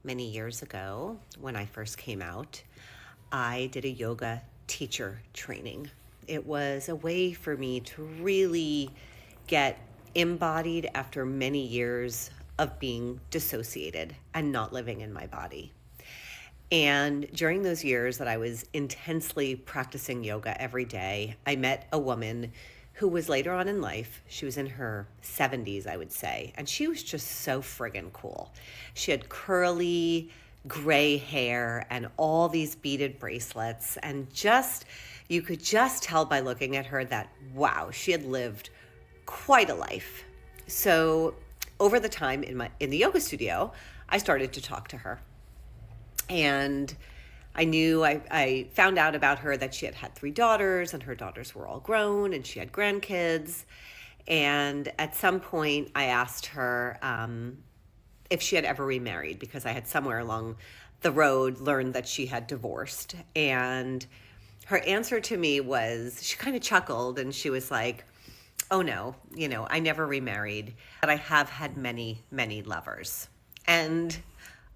many years ago, when I first came out, I did a yoga teacher training. It was a way for me to really get embodied after many years of being dissociated and not living in my body. And during those years that I was intensely practicing yoga every day, I met a woman who was later on in life. She was in her 70s, I would say, and she was just so friggin' cool. She had curly gray hair and all these beaded bracelets, and just you could just tell by looking at her that, wow, she had lived quite a life. So over the time in the yoga studio, I started to talk to her. And I found out about her that she had had 3 daughters, and her daughters were all grown, and she had grandkids. And at some point, I asked her if she had ever remarried, because I had somewhere along the road learned that she had divorced. And her answer to me was, she kind of chuckled, and she was like, oh no, I never remarried, but I have had many, many lovers. And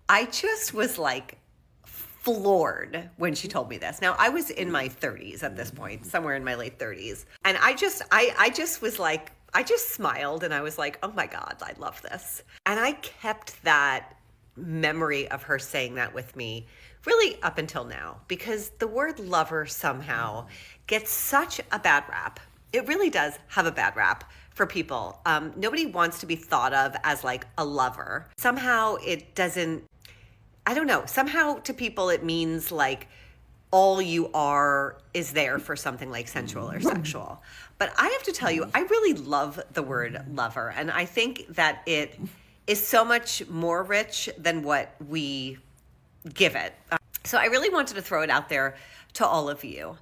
I just was like, floored when she told me this. Now, I was in my 30s at this point, somewhere in my late 30s. And I just was like, I just smiled, and I was like, oh my God, I love this. And I kept that memory of her saying that with me really up until now, because the word lover somehow gets such a bad rap. It really does have a bad rap for people. Nobody wants to be thought of as like a lover. Somehow it doesn't, I don't know, somehow to people it means like all you are is there for something like sensual or sexual. But I have to tell you, I really love the word lover. And I think that it is so much more rich than what we give it. So I really wanted to throw it out there to all of you.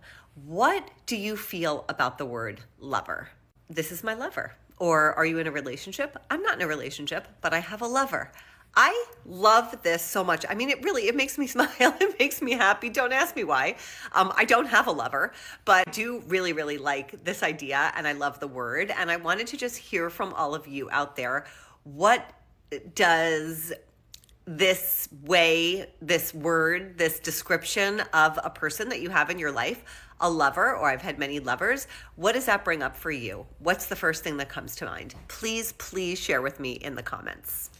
What do you feel about the word lover? This is my lover. Or are you in a relationship? I'm not in a relationship, but I have a lover. I love this so much. I mean, it makes me smile. It makes me happy. Don't ask me why. I don't have a lover, but I do really, really like this idea, and I love the word. And I wanted to just hear from all of you out there. What does this word, this description of a person that you have in your life, a lover, or I've had many lovers, what does that bring up for you? What's the first thing that comes to mind? Please, please share with me in the comments.